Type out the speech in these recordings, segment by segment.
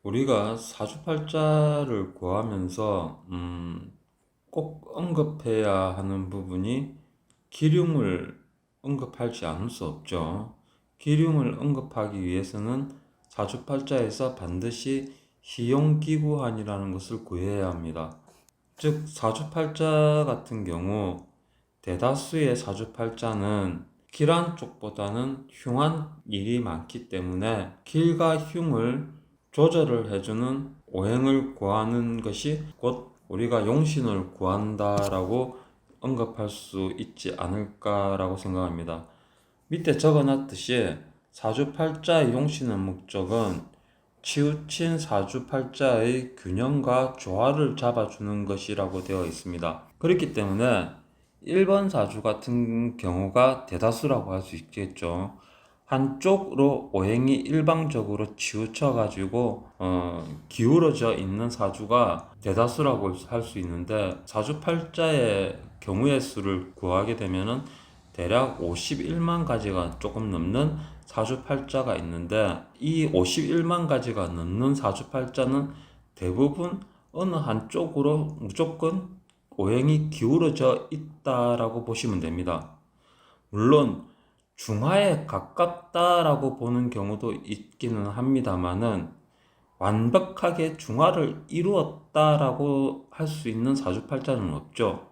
우리가 사주팔자를 구하면서 꼭 언급해야 하는 부분이 기륭을 언급하지 않을 수 없죠. 기륭을 언급하기 위해서는 사주팔자에서 반드시 희용기구환이라는 것을 구해야 합니다. 즉 사주팔자 같은 경우 대다수의 사주팔자는 길한 쪽보다는 흉한 일이 많기 때문에 길과 흉을 조절을 해주는 오행을 구하는 것이 곧 우리가 용신을 구한다라고 언급할 수 있지 않을까라고 생각합니다. 밑에 적어놨듯이 사주팔자의 용신의 목적은 치우친 사주팔자의 균형과 조화를 잡아주는 것이라고 되어 있습니다. 그렇기 때문에 1번 사주 같은 경우가 대다수라고 할 수 있겠죠. 한쪽으로 오행이 일방적으로 치우쳐 가지고 기울어져 있는 사주가 대다수라고 할 수 있는데, 사주팔자의 경우의 수를 구하게 되면은 대략 51만 가지가 조금 넘는 사주팔자가 있는데, 이 51만 가지가 넘는 사주팔자는 대부분 어느 한쪽으로 무조건 오행이 기울어져 있다라고 보시면 됩니다. 물론 중하에 가깝다라고 보는 경우도 있기는 합니다만은 완벽하게 중하를 이루었다라고 할 수 있는 사주팔자는 없죠.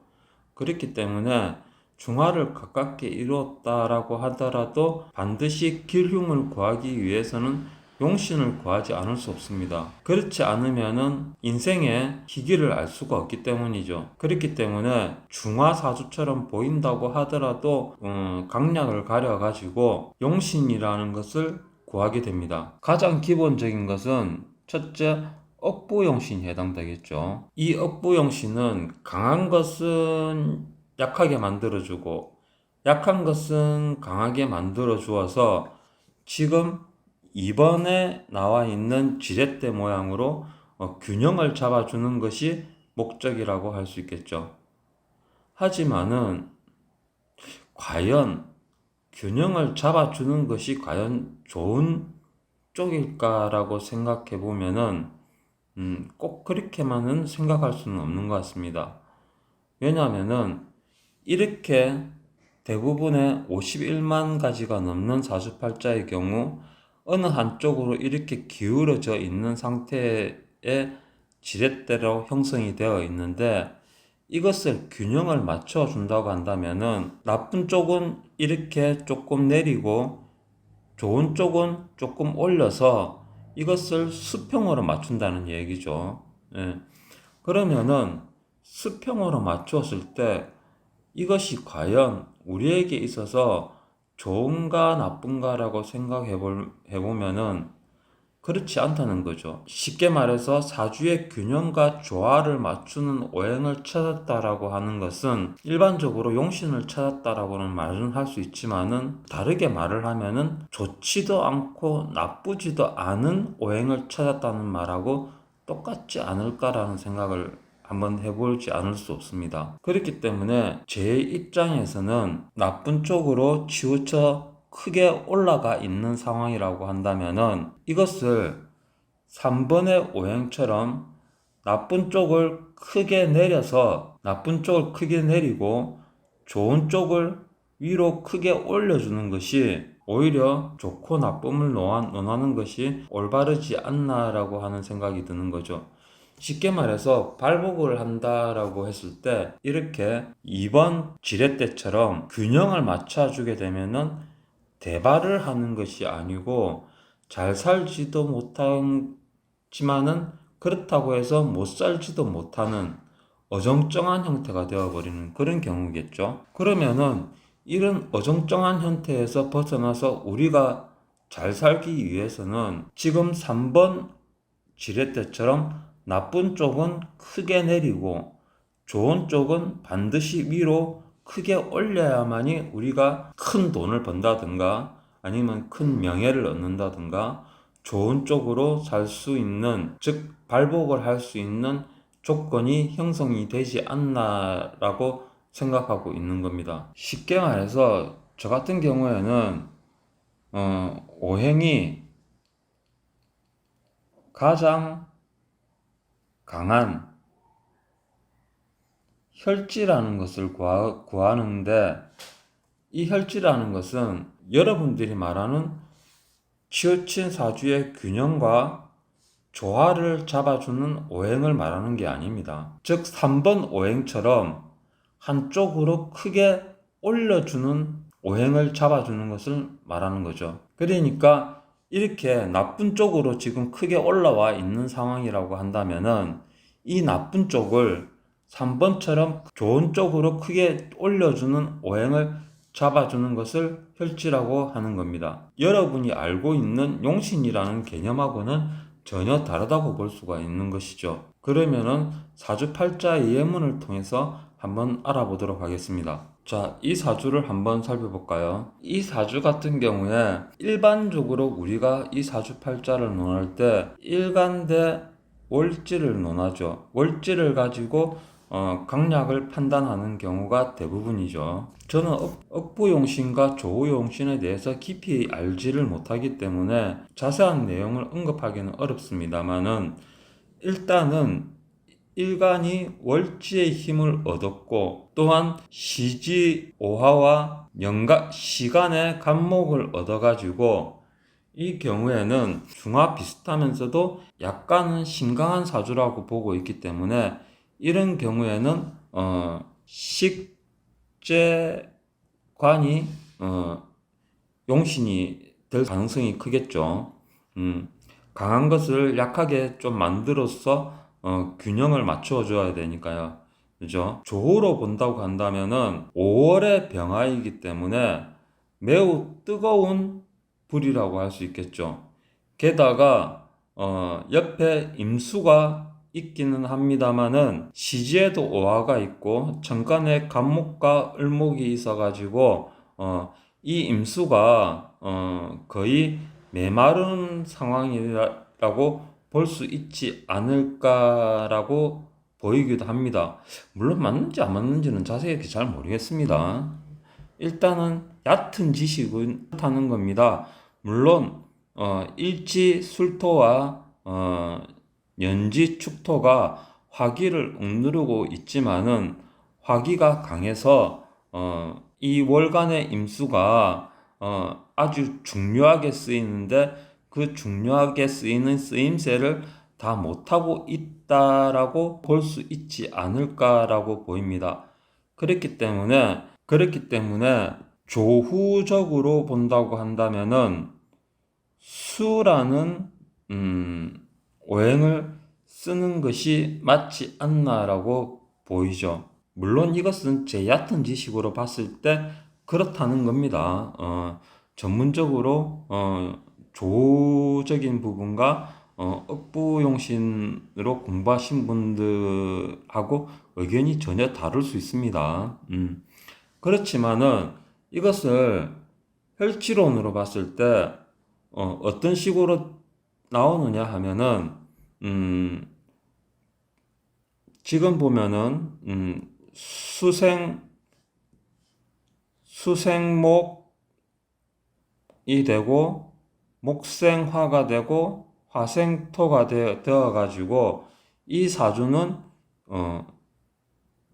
그렇기 때문에 중하를 가깝게 이루었다라고 하더라도 반드시 길흉을 구하기 위해서는 용신을 구하지 않을 수 없습니다. 그렇지 않으면은 인생의 희귀를 알 수가 없기 때문이죠. 그렇기 때문에 중화사주처럼 보인다고 하더라도 강약을 가려가지고 용신이라는 것을 구하게 됩니다. 가장 기본적인 것은 첫째, 억부용신이 해당되겠죠. 이 억부용신은 강한 것은 약하게 만들어주고 약한 것은 강하게 만들어 주어서 지금 2번에 나와 있는 지렛대 모양으로 균형을 잡아주는 것이 목적이라고 할 수 있겠죠. 하지만은 과연 균형을 잡아주는 것이 과연 좋은 쪽일까라고 생각해 보면은 꼭 그렇게만은 생각할 수는 없는 것 같습니다. 왜냐하면은 이렇게 대부분의 51만 가지가 넘는 사주팔자의 경우 어느 한쪽으로 이렇게 기울어져 있는 상태의 지렛대로 형성이 되어 있는데, 이것을 균형을 맞춰 준다고 한다면은 나쁜 쪽은 이렇게 조금 내리고 좋은 쪽은 조금 올려서 이것을 수평으로 맞춘다는 얘기죠. 예. 그러면은 수평으로 맞추었을 때 이것이 과연 우리에게 있어서 좋은가 나쁜가라고 생각해 보면은 그렇지 않다는 거죠. 쉽게 말해서 사주의 균형과 조화를 맞추는 오행을 찾았다라고 하는 것은 일반적으로 용신을 찾았다라고는 말은 할 수 있지만은, 다르게 말을 하면은 좋지도 않고 나쁘지도 않은 오행을 찾았다는 말하고 똑같지 않을까라는 생각을 한번 해보지 않을 수 없습니다. 그렇기 때문에 제 입장에서는 나쁜 쪽으로 치우쳐 크게 올라가 있는 상황이라고 한다면은 이것을 3번의 오행처럼 나쁜 쪽을 크게 내려서 나쁜 쪽을 크게 내리고 좋은 쪽을 위로 크게 올려주는 것이 오히려 좋고 나쁨을 논하는 것이 올바르지 않나라고 하는 생각이 드는 거죠. 쉽게 말해서 발복을 한다라고 했을 때 이렇게 2번 지렛대처럼 균형을 맞춰주게 되면은 대발을 하는 것이 아니고 잘 살지도 못하지만은 그렇다고 해서 못 살지도 못하는 어정쩡한 형태가 되어버리는 그런 경우겠죠. 그러면은 이런 어정쩡한 형태에서 벗어나서 우리가 잘 살기 위해서는 지금 3번 지렛대처럼 나쁜 쪽은 크게 내리고 좋은 쪽은 반드시 위로 크게 올려야만이 우리가 큰 돈을 번다든가 아니면 큰 명예를 얻는다든가 좋은 쪽으로 살 수 있는, 즉 발복을 할 수 있는 조건이 형성이 되지 않나라고 생각하고 있는 겁니다. 쉽게 말해서 저 같은 경우에는 오행이 가장 강한 혈지라는 것을 구하는데, 이 혈지라는 것은 여러분들이 말하는 치우친 사주의 균형과 조화를 잡아주는 오행을 말하는 게 아닙니다. 즉 3번 오행처럼 한쪽으로 크게 올려주는 오행을 잡아주는 것을 말하는 거죠. 그러니까 이렇게 나쁜 쪽으로 지금 크게 올라와 있는 상황이라고 한다면은 이 나쁜 쪽을 3번처럼 좋은 쪽으로 크게 올려주는 오행을 잡아주는 것을 혈지라고 하는 겁니다. 여러분이 알고 있는 용신이라는 개념하고는 전혀 다르다고 볼 수가 있는 것이죠. 그러면은 사주팔자의 예문을 통해서 한번 알아보도록 하겠습니다. 자, 이 사주를 한번 살펴볼까요? 이 사주 같은 경우에 일반적으로 우리가 이 사주팔자를 논할 때 일간대 월지를 논하죠. 월지를 가지고 강약을 판단하는 경우가 대부분이죠. 저는 억부용신과 조우용신에 대해서 깊이 알지를 못하기 때문에 자세한 내용을 언급하기는 어렵습니다만은, 일단은 일간이 월지의 힘을 얻었고 또한 시지 오화와 시간의 간목을 얻어가지고 이 경우에는 중화 비슷하면서도 약간은 신강한 사주라고 보고 있기 때문에 이런 경우에는 식재관이 용신이 될 가능성이 크겠죠. 강한 것을 약하게 좀 만들어서 균형을 맞춰줘야 되니까요. 그죠? 조후로 본다고 한다면은 5월의 병화이기 때문에 매우 뜨거운 불이라고 할 수 있겠죠. 게다가 옆에 임수가 있기는 합니다만은 시지에도 오화가 있고 천간에 간목과 을목이 있어가지고 이 임수가 거의 메마른 상황이라고 볼 수 있지 않을까라고 보이기도 합니다. 물론 맞는지 안 맞는지는 자세히 잘 모르겠습니다. 일단은 얕은 지식은 하는 겁니다. 물론 일지 술토와 연지 축토가 화기를 억누르고 있지만은 화기가 강해서 이 월간의 임수가 아주 중요하게 쓰이는데 그 중요하게 쓰이는 쓰임새를 다 못하고 있다라고 볼 수 있지 않을까라고 보입니다. 그렇기 때문에 조후적으로 본다고 한다면은 수라는 오행을 쓰는 것이 맞지 않나라고 보이죠. 물론 이것은 제 얕은 지식으로 봤을 때 그렇다는 겁니다. 전문적으로 조적인 부분과 억부용신으로 공부하신 분들하고 의견이 전혀 다를 수 있습니다. 그렇지만은 이것을 혈치론으로 봤을 때 어떤 식으로 나오느냐 하면은 지금 보면은 수생목이 되고 목생화가 되고 화생토가 되어 가지고 이 사주는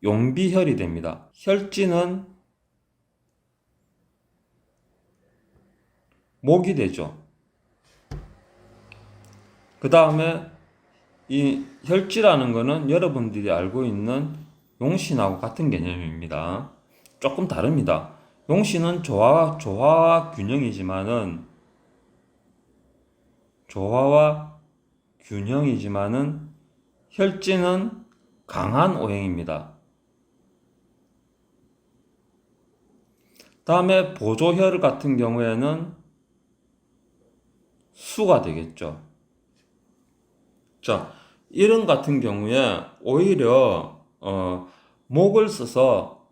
용비혈이 됩니다. 혈지는 목이 되죠. 그 다음에 이 혈지라는 거는 여러분들이 알고 있는 용신하고 같은 개념입니다. 조금 다릅니다. 용신은 조화와 균형이지만은 혈지는 강한 오행입니다. 다음에 보조혈 같은 경우에는 수가 되겠죠. 자, 이런 같은 경우에 오히려 목을 써서,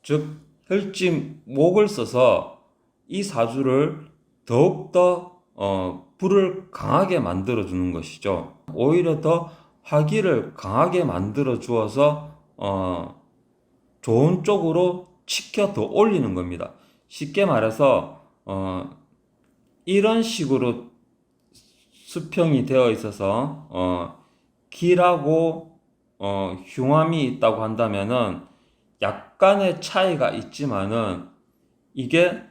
즉 혈지 목을 써서 이 사주를 더욱더 불을 강하게 만들어 주는 것이죠. 오히려 더 화기를 강하게 만들어 주어서 좋은 쪽으로 치켜 더 올리는 겁니다. 쉽게 말해서 이런 식으로 수평이 되어 있어서 기라고 흉함이 있다고 한다면은 약간의 차이가 있지만은 이게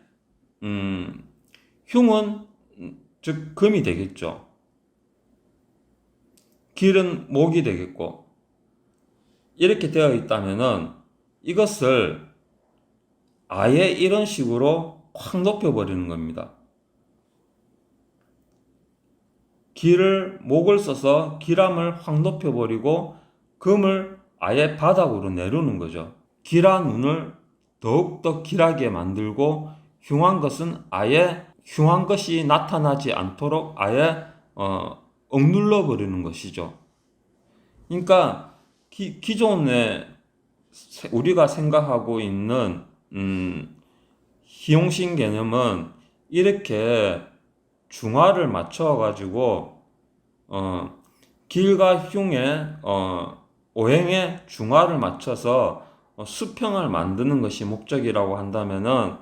흉은 즉 금이 되겠죠. 길은 목이 되겠고, 이렇게 되어 있다면은 이것을 아예 이런 식으로 확 높여버리는 겁니다. 길을 목을 써서 기람을 확 높여버리고 금을 아예 바닥으로 내려놓는 거죠. 길한 눈을 더욱더 길하게 만들고 흉한 것은 아예 흉한 것이 나타나지 않도록 아예 억눌러 버리는 것이죠. 그러니까 기존에 우리가 생각하고 있는 희용신 개념은 이렇게 중화를 맞춰 가지고 길과 흉의 오행의 중화를 맞춰서 수평을 만드는 것이 목적이라고 한다면은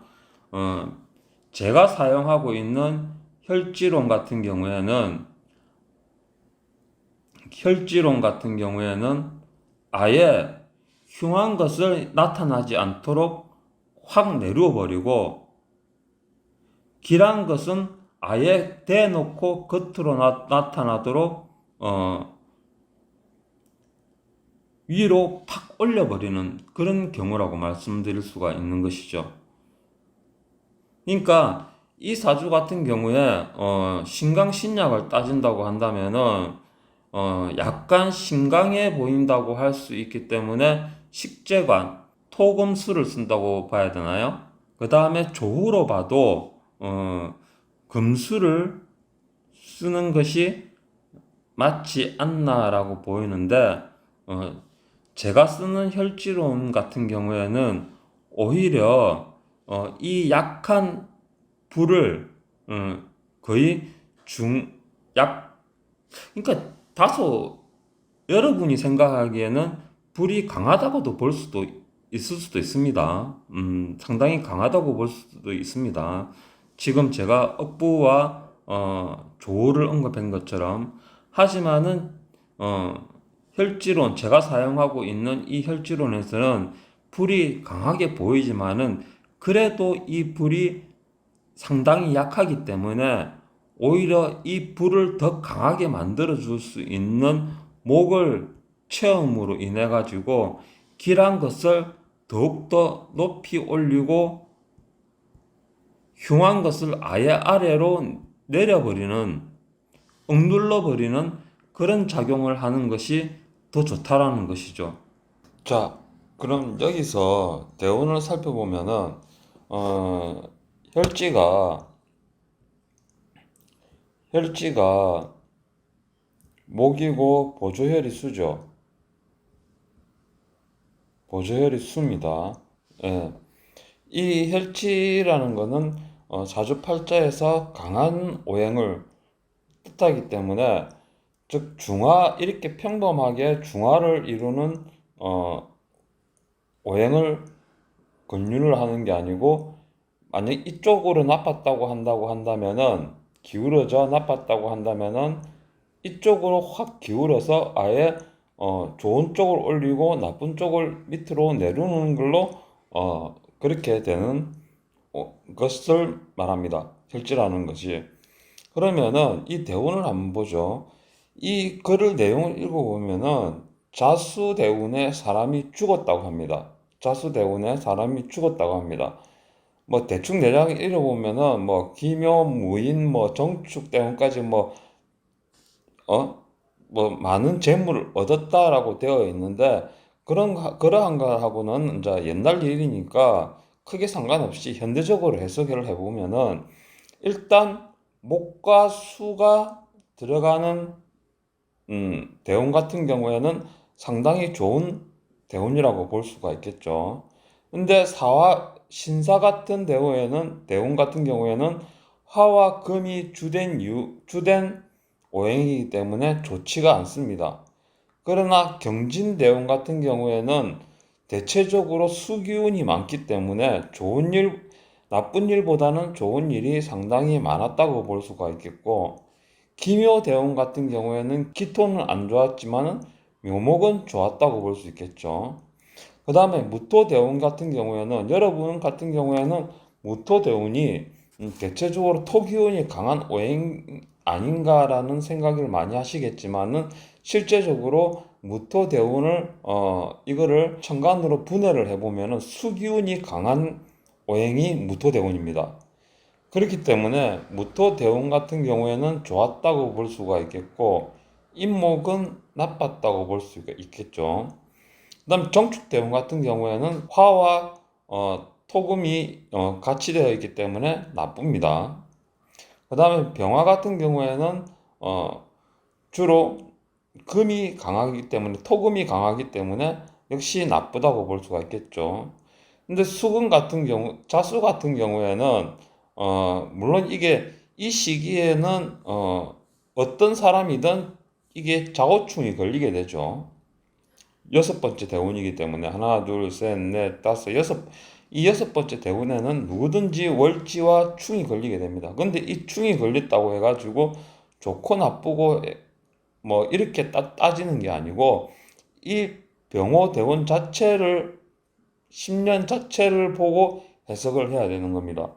제가 사용하고 있는 혈지론 같은 경우에는 아예 흉한 것을 나타나지 않도록 확 내려 버리고 길한 것은 아예 대놓고 겉으로 나타나도록 위로 팍 올려버리는 그런 경우라고 말씀드릴 수가 있는 것이죠. 그러니까 이 사주 같은 경우에 신강신약을 따진다고 한다면은 약간 신강해 보인다고 할 수 있기 때문에 식재관, 토금수를 쓴다고 봐야 되나요? 그 다음에 조후로 봐도 금수를 쓰는 것이 맞지 않나라고 보이는데 제가 쓰는 혈지론 같은 경우에는 오히려 이 약한 불을 거의 그러니까 다소 여러분이 생각하기에는 불이 강하다고도 볼 수도 있을 수도 있습니다. 상당히 강하다고 볼 수도 있습니다. 지금 제가 억부와 조를 언급한 것처럼 하지만은 혈지론 제가 사용하고 있는 이 혈지론에서는 불이 강하게 보이지만은 그래도 이 불이 상당히 약하기 때문에 오히려 이 불을 더 강하게 만들어 줄 수 있는 목을 체험으로 인해 가지고 길한 것을 더욱더 높이 올리고 흉한 것을 아예 아래로 내려버리는 억눌러 버리는 그런 작용을 하는 것이 더 좋다라는 것이죠. 자, 그럼 여기서 대운을 살펴보면은 어, 혈지가 목이고 보조혈이 수죠. 보조혈이 수입니다. 예. 이 혈지라는 것은 사주팔자에서 강한 오행을 뜻하기 때문에 즉 중화 이렇게 평범하게 중화를 이루는 오행을 권유를 하는 게 아니고 만약 이쪽으로 나빴다고 한다면은 기울어져 나빴다고 한다면은 이쪽으로 확 기울어서 아예 좋은 쪽을 올리고 나쁜 쪽을 밑으로 내려놓는 걸로 그렇게 되는 것을 말합니다. 혈지라는 것이. 그러면은 이 대운을 한번 보죠. 이 글을 내용을 읽어보면은 자수대운에 사람이 죽었다고 합니다. 자수대운에 사람이 죽었다고 합니다. 뭐 대충 대략 읽어보면은 뭐 기묘, 무인, 뭐 정축대운까지 뭐 많은 재물을 얻었다라고 되어 있는데 그러한 거하고는 이제 옛날 일이니까 크게 상관없이 현대적으로 해석을 해보면은 일단 목과 수가 들어가는 대운 같은 경우에는 상당히 좋은 대운이라고 볼 수가 있겠죠. 근데 신사 같은 대운 같은 경우에는 화와 금이 주된 오행이기 때문에 좋지가 않습니다. 그러나 경진대운 같은 경우에는 대체적으로 수기운이 많기 때문에 나쁜 일보다는 좋은 일이 상당히 많았다고 볼 수가 있겠고, 기묘대원 같은 경우에는 기토는 안 좋았지만은 묘목은 좋았다고 볼 수 있겠죠. 그 다음에 무토대운 같은 경우에는, 여러분 같은 경우에는 무토대운이 대체적으로 토기운이 강한 오행 아닌가라는 생각을 많이 하시겠지만은, 실제적으로 무토대운을 이거를 천간으로 분해를 해보면은 수기운이 강한 오행이 무토대운입니다. 그렇기 때문에 무토대운 같은 경우에는 좋았다고 볼 수가 있겠고, 인목은 나빴다고 볼 수가 있겠죠. 그다음 정축대운 같은 경우에는 화와 토금이 같이 되어 있기 때문에 나쁩니다. 그 다음에 병화 같은 경우에는 주로 금이 강하기 때문에, 토금이 강하기 때문에 역시 나쁘다고 볼 수가 있겠죠. 근데 수금 같은 경우, 자수 같은 경우에는 물론 이게 이 시기에는 어떤 사람이든 이게 자고충이 걸리게 되죠. 여섯 번째 대운이기 때문에 하나, 둘, 셋, 넷, 다섯, 여섯, 이 여섯 번째 대운에는 누구든지 월지와 충이 걸리게 됩니다. 근데 이 충이 걸렸다고 해가지고 좋고 나쁘고 뭐 이렇게 따지는 게 아니고, 이 병호 대운 자체를, 10년 자체를 보고 해석을 해야 되는 겁니다.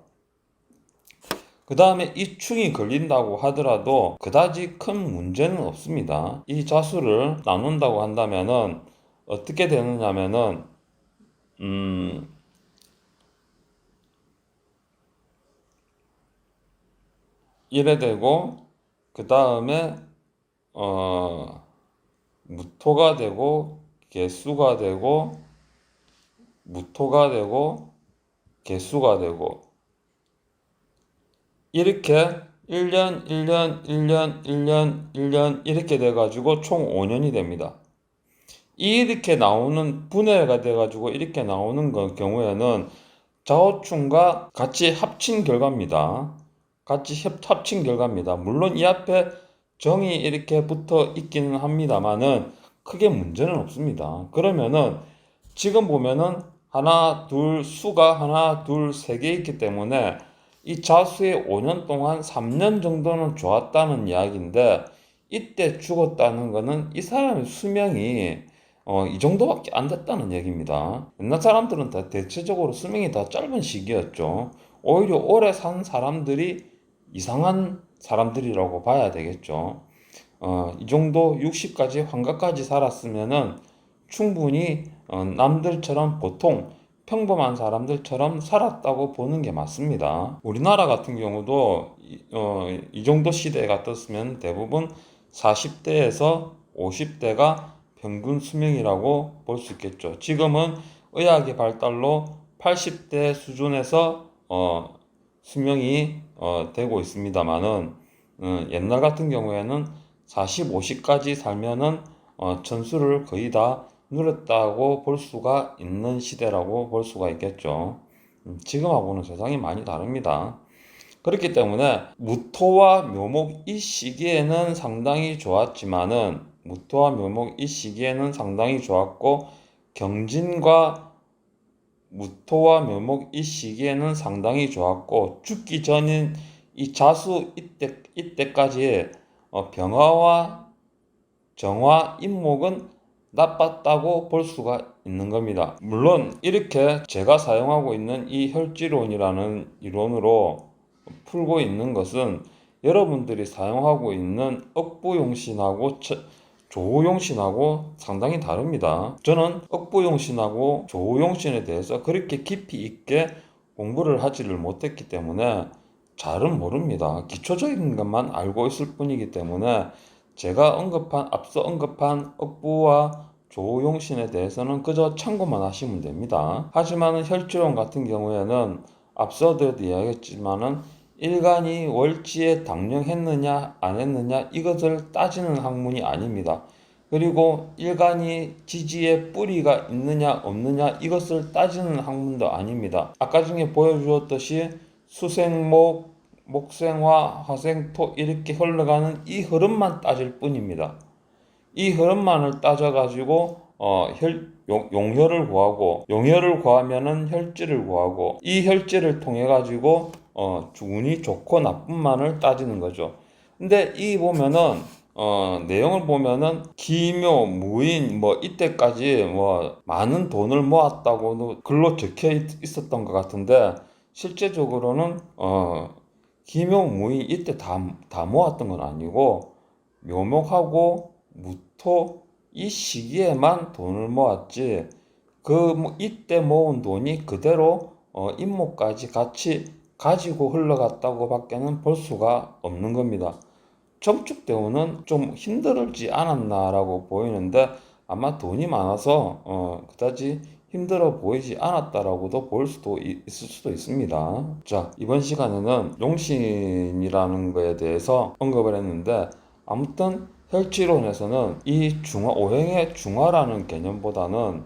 그 다음에 이 충이 걸린다고 하더라도 그다지 큰 문제는 없습니다. 이 자수를 나눈다고 한다면은 어떻게 되느냐면은 이래 되고, 그 다음에 무토가 되고, 개수가 되고, 무토가 되고, 개수가 되고, 이렇게 1년, 1년, 1년, 1년, 1년 이렇게 돼가지고 총 5년이 됩니다. 이렇게 나오는, 분해가 돼가지고 이렇게 나오는 경우에는 좌우충과 같이 합친 결과입니다. 같이 합친 결과입니다. 물론 이 앞에 정이 이렇게 붙어 있기는 합니다만은 크게 문제는 없습니다. 그러면은 지금 보면은 하나, 둘, 수가 하나, 둘, 세 개 있기 때문에 이 자수의 5년 동안 3년 정도는 좋았다는 이야기인데, 이때 죽었다는 거는 이 사람의 수명이 이 정도밖에 안 됐다는 얘기입니다. 옛날 사람들은 다 대체적으로 수명이 다 짧은 시기였죠. 오히려 오래 산 사람들이 이상한 사람들이라고 봐야 되겠죠. 이 정도 60까지 환갑까지 살았으면은 충분히 남들처럼, 보통 평범한 사람들처럼 살았다고 보는 게 맞습니다. 우리나라 같은 경우도 이 정도 시대가 떴으면 대부분 40대에서 50대가 평균 수명이라고 볼 수 있겠죠. 지금은 의학의 발달로 80대 수준에서 수명이 되고 있습니다만은, 옛날 같은 경우에는 40, 50까지 살면은 천수를 거의 다 누렸다고 볼 수가 있는 시대라고 볼 수가 있겠죠. 지금하고는 세상이 많이 다릅니다. 그렇기 때문에 무토와 묘목 이 시기에는 상당히 좋았지만은, 무토와 묘목 이 시기에는 상당히 좋았고, 경진과 무토와 묘목 이 시기에는 상당히 좋았고, 죽기 전인 이 자수 이때까지 병화와 정화, 인목은 나빴다고 볼 수가 있는 겁니다. 물론 이렇게 제가 사용하고 있는 이 혈지론이라는 이론으로 풀고 있는 것은 여러분들이 사용하고 있는 억부용신하고 조우용신하고 상당히 다릅니다. 저는 억부용신하고 조우용신에 대해서 그렇게 깊이 있게 공부를 하지를 못했기 때문에 잘은 모릅니다. 기초적인 것만 알고 있을 뿐이기 때문에 제가 앞서 언급한 억부와 조우용신에 대해서는 그저 참고만 하시면 됩니다. 하지만 혈지론 같은 경우에는 앞서도 이야기했지만은 일간이 월지에 당령했느냐 안 했느냐 이것을 따지는 학문이 아닙니다. 그리고 일간이 지지에 뿌리가 있느냐 없느냐 이것을 따지는 학문도 아닙니다. 아까 전에 보여주었듯이 수생목, 목생화, 화생토 이렇게 흘러가는 이 흐름만 따질 뿐입니다. 이 흐름만을 따져가지고 용혈을 구하고, 용혈을 구하면은 혈지를 구하고, 이 혈지를 통해 가지고 운이 좋고 나쁜만을 따지는 거죠. 근데 이 보면은 내용을 보면은 기묘 무인 뭐 이때까지 뭐 많은 돈을 모았다고 글로 적혀 있었던 것 같은데 실제적으로는 기묘 무인 이때 다 모았던 건 아니고 묘목하고 무토 이 시기에만 돈을 모았지 이때 모은 돈이 그대로 임목까지 같이 가지고 흘러갔다고 밖에는 볼 수가 없는 겁니다. 청축대원은 좀 힘들지 않았나라고 보이는데 아마 돈이 많아서 그다지 힘들어 보이지 않았다라고도 볼 수도 있을 수도 있습니다. 자, 이번 시간에는 용신이라는 거에 대해서 언급을 했는데 아무튼 혈치론에서는 이 오행의 중화라는 개념보다는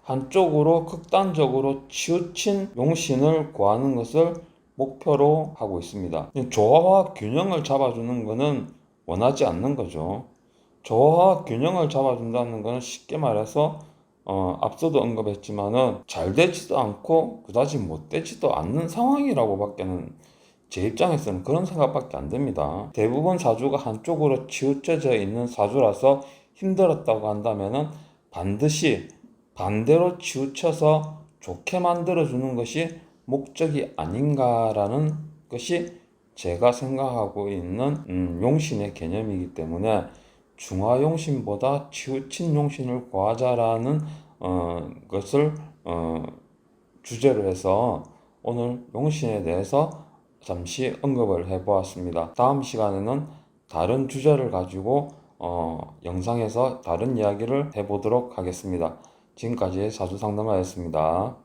한쪽으로 극단적으로 치우친 용신을 구하는 것을 목표로 하고 있습니다. 조화와 균형을 잡아주는 것은 원하지 않는 거죠. 조화와 균형을 잡아준다는 것은 쉽게 말해서 앞서도 언급했지만은 잘 되지도 않고 그다지 못 되지도 않는 상황이라고 밖에는 제 입장에서는 그런 생각밖에 안 듭니다. 대부분 사주가 한쪽으로 치우쳐져 있는 사주라서 힘들었다고 한다면은 반드시 반대로 치우쳐서 좋게 만들어주는 것이 목적이 아닌가라는 것이 제가 생각하고 있는 용신의 개념이기 때문에 중화용신보다 치우친 용신을 구하자라는 것을 주제로 해서 오늘 용신에 대해서 잠시 언급을 해보았습니다. 다음 시간에는 다른 주제를 가지고 영상에서 다른 이야기를 해보도록 하겠습니다. 지금까지 사주상담가였습니다.